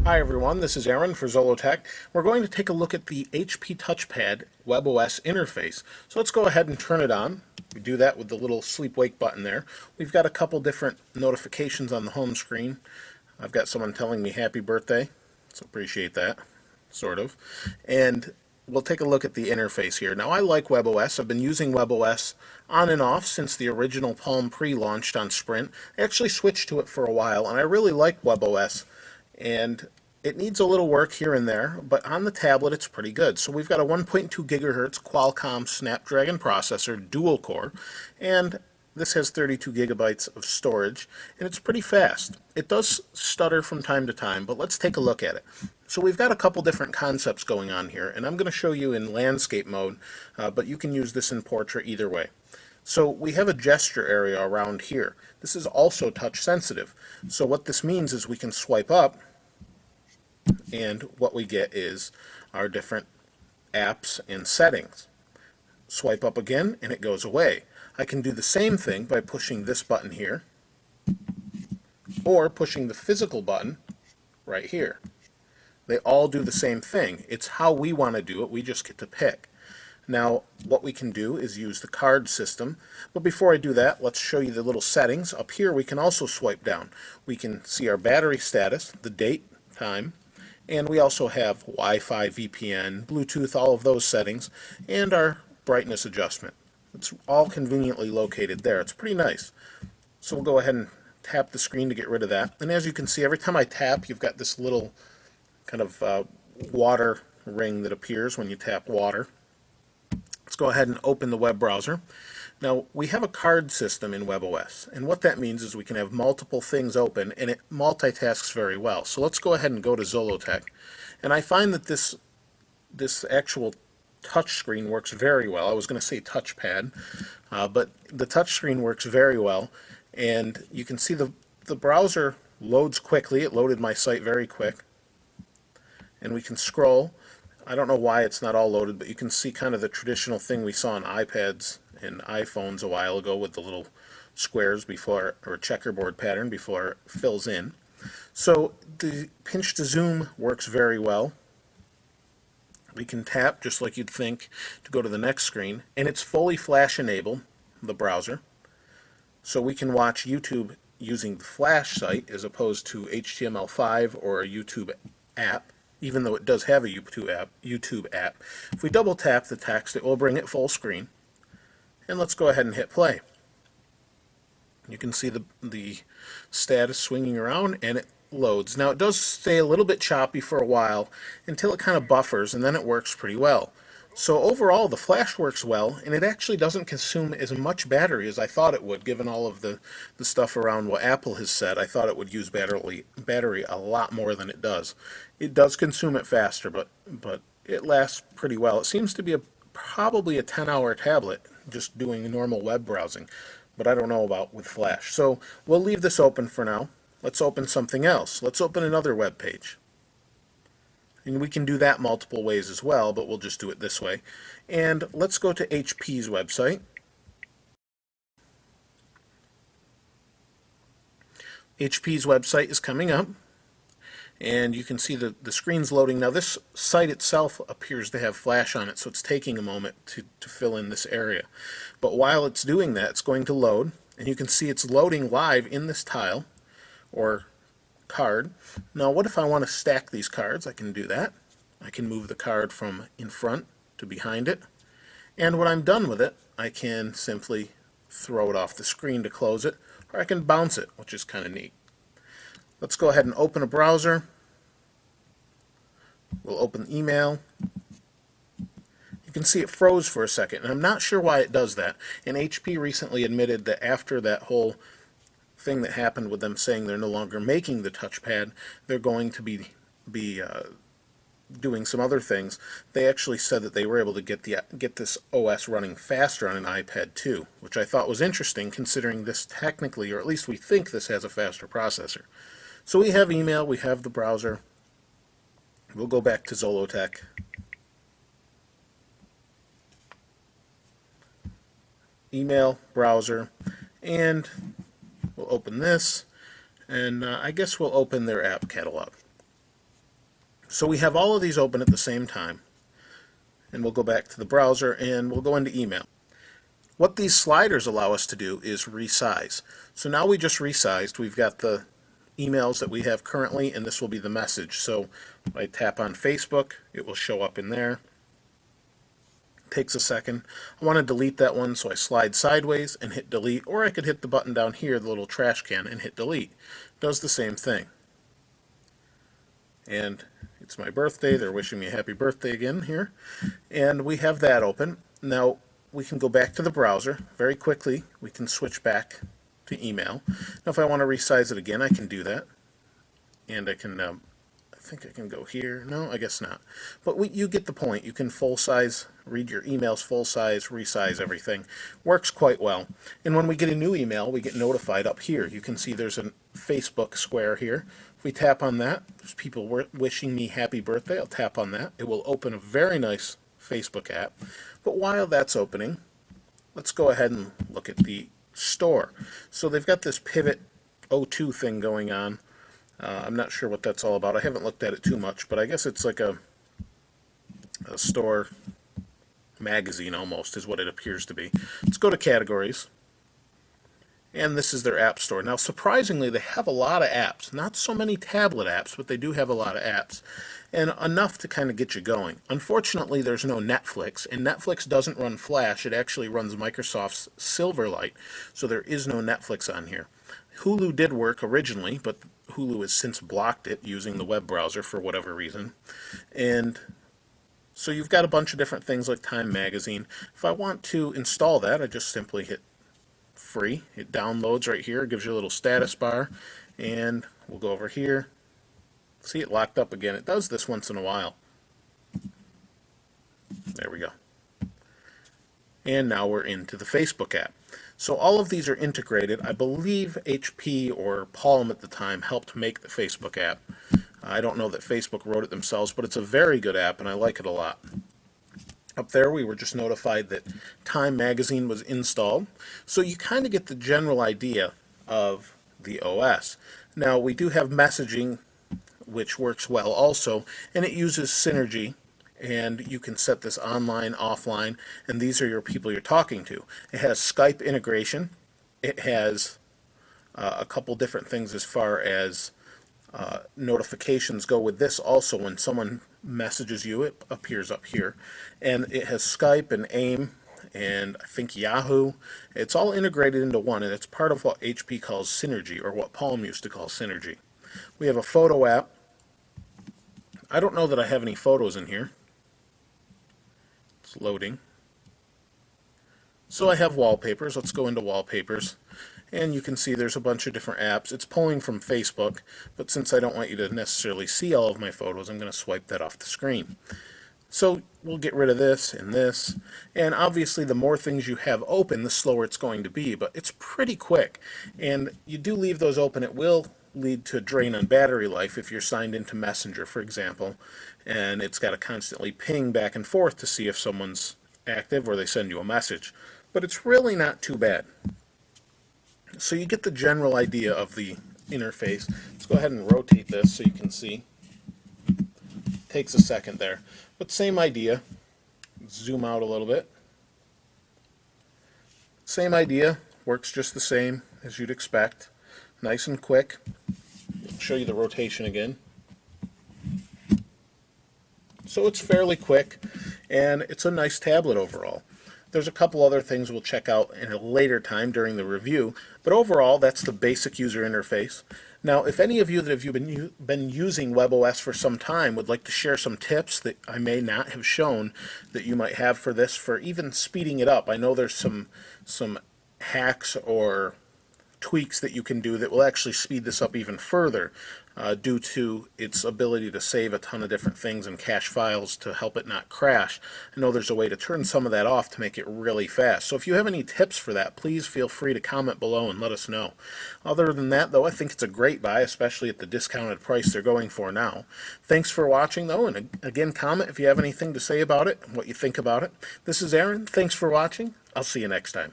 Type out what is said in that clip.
Hi everyone, this is Aaron for Zollotech. We're going to take a look at the HP Touchpad WebOS interface. So let's go ahead and turn it on. We do that with the little sleep wake button there. We've got a couple different notifications on the home screen. I've got someone telling me happy birthday, so appreciate that, sort of. And we'll take a look at the interface here. Now I like WebOS. I've been using WebOS on and off since the original Palm Pre launched on Sprint. I actually switched to it for a while, and I really like WebOS. And it needs a little work here and there, but on the tablet it's pretty good. So we've got a 1.2 gigahertz Qualcomm Snapdragon processor, dual core, and this has 32 gigabytes of storage, and it's pretty fast. It does stutter from time to time, but let's take a look at it. So we've got a couple different concepts going on here, and I'm going to show you in landscape mode, but you can use this in portrait either way. So we have a gesture area around here. This is also touch sensitive. So what this means is we can swipe up, and what we get is our different apps and settings. Swipe up again and it goes away. I can do the same thing by pushing this button here or pushing the physical button right here. They all do the same thing. It's how we want to do it. We just get to pick. Now, what we can do is use the card system. But before I do that, let's show you the little settings. Up here, we can also swipe down. We can see our battery status, the date, time, and we also have Wi-Fi, VPN, Bluetooth, all of those settings, and our brightness adjustment. It's all conveniently located there. It's pretty nice. So we'll go ahead and tap the screen to get rid of that. And as you can see, every time I tap, you've got this little kind of water ring that appears when you tap water. Let's go ahead and open the web browser. Now, we have a card system in WebOS, and what that means is we can have multiple things open, and it multitasks very well. So let's go ahead and go to Zollotech, and I find that this actual touch screen works very well. I was going to say touchpad, but the touch screen works very well, and you can see the browser loads quickly. It loaded my site very quick, and we can scroll. I don't know why it's not all loaded, but you can see kind of the traditional thing we saw on iPads and iPhones a while ago with the little squares before, or checkerboard pattern before it fills in. So the pinch to zoom works very well. We can tap just like you'd think to go to the next screen, and it's fully flash enabled, the browser. So we can watch YouTube using the Flash site as opposed to HTML5 or a YouTube app, even though it does have a YouTube app. If we double tap the text, it will bring it full screen. And let's go ahead and hit play. You can see the status swinging around, and it loads. Now it does stay a little bit choppy for a while until it kind of buffers, and then it works pretty well. So overall, the Flash works well, and it actually doesn't consume as much battery as I thought it would, given all of the stuff around what Apple has said. I thought it would use battery a lot more than it does. It does consume it faster, but it lasts pretty well. It seems to be probably a 10-hour tablet just doing normal web browsing, but I don't know about with Flash. So we'll leave this open for now. Let's open something else. Let's open another web page. And we can do that multiple ways as well, but we'll just do it this way. And let's go to HP's website. HP's website is coming up, and you can see the screen's loading. Now this site itself appears to have Flash on it, so it's taking a moment to fill in this area. But while it's doing that, it's going to load, and you can see it's loading live in this tile, or card. Now what if I want to stack these cards? I can do that. I can move the card from in front to behind it, and when I'm done with it, I can simply throw it off the screen to close it, or I can bounce it, which is kind of neat. Let's go ahead and open a browser. We'll open email. You can see it froze for a second, and I'm not sure why it does that. And HP recently admitted that after that whole thing that happened with them saying they're no longer making the touchpad, they're going to be doing some other things. They actually said that they were able to get this OS running faster on an iPad too, which I thought was interesting considering this technically, or at least we think this has a faster processor. So we have email, we have the browser. We'll go back to Zollotech. Email, browser, and we'll open this, and I guess we'll open their app catalog. So we have all of these open at the same time. And we'll go back to the browser and we'll go into email. What these sliders allow us to do is resize. So now we just resized. We've got the emails that we have currently, and this will be the message. So if I tap on Facebook, it will show up in there. Takes a second. I want to delete that one, so I slide sideways and hit delete, or I could hit the button down here, the little trash can, and hit delete. Does the same thing. And it's my birthday. They're wishing me a happy birthday again here. And we have that open. Now we can go back to the browser very quickly. We can switch back to email. Now if I want to resize it again, I can do that. And I can I think I can go here. No, I guess not. But you get the point. You can full size, read your emails full size, resize everything. Works quite well. And when we get a new email, we get notified up here. You can see there's a Facebook square here. If we tap on that, there's people wishing me happy birthday. I'll tap on that. It will open a very nice Facebook app. But while that's opening, let's go ahead and look at the store. So they've got this Pivot O2 thing going on. I'm not sure what that's all about. I haven't looked at it too much, but I guess it's like a store magazine almost is what it appears to be. Let's go to categories. And this is their app store. Now surprisingly, they have a lot of apps. Not so many tablet apps, but they do have a lot of apps. And enough to kind of get you going. Unfortunately, there's no Netflix, and Netflix doesn't run Flash. It actually runs Microsoft's Silverlight, so there is no Netflix on here. Hulu did work originally, but Hulu has since blocked it using the web browser for whatever reason. And so you've got a bunch of different things like Time Magazine. If I want to install that, I just simply hit free. It downloads right here. It gives you a little status bar. And we'll go over here. See it locked up again. It does this once in a while. There we go. And now we're into the Facebook app. So all of these are integrated. I believe HP or Palm at the time helped make the Facebook app. I don't know that Facebook wrote it themselves, but it's a very good app and I like it a lot. Up there we were just notified that Time Magazine was installed. So you kind of get the general idea of the OS. Now we do have messaging, which works well also, and it uses Synergy. And you can set this online, offline, and these are your people you're talking to. It has Skype integration. It has a couple different things as far as notifications go with this also. When someone messages you, it appears up here. And it has Skype and AIM and I think Yahoo. It's all integrated into one, and it's part of what HP calls Synergy, or what Palm used to call Synergy. We have a photo app. I don't know that I have any photos in here. It's loading. So I have wallpapers. Let's go into wallpapers. And you can see there's a bunch of different apps. It's pulling from Facebook, but since I don't want you to necessarily see all of my photos, I'm going to swipe that off the screen. So we'll get rid of this and this. And obviously the more things you have open, the slower it's going to be, but it's pretty quick. And you do leave those open, it will lead to a drain on battery life if you're signed into Messenger, for example, and it's got to constantly ping back and forth to see if someone's active or they send you a message. But it's really not too bad. So you get the general idea of the interface. Let's go ahead and rotate this so you can see. Takes a second there. But same idea. Zoom out a little bit. Same idea. Works just the same as you'd expect. Nice and quick. I'll show you the rotation again. So it's fairly quick, and it's a nice tablet overall. There's a couple other things we'll check out in a later time during the review, but overall that's the basic user interface. Now if any of you that have been using WebOS for some time would like to share some tips that I may not have shown that you might have for this, for even speeding it up. I know there's some hacks or tweaks that you can do that will actually speed this up even further due to its ability to save a ton of different things and cache files to help it not crash. I know there's a way to turn some of that off to make it really fast. So if you have any tips for that, please feel free to comment below and let us know. Other than that, though, I think it's a great buy, especially at the discounted price they're going for now. Thanks for watching, though, and again, comment if you have anything to say about it and what you think about it. This is Aaron. Thanks for watching. I'll see you next time.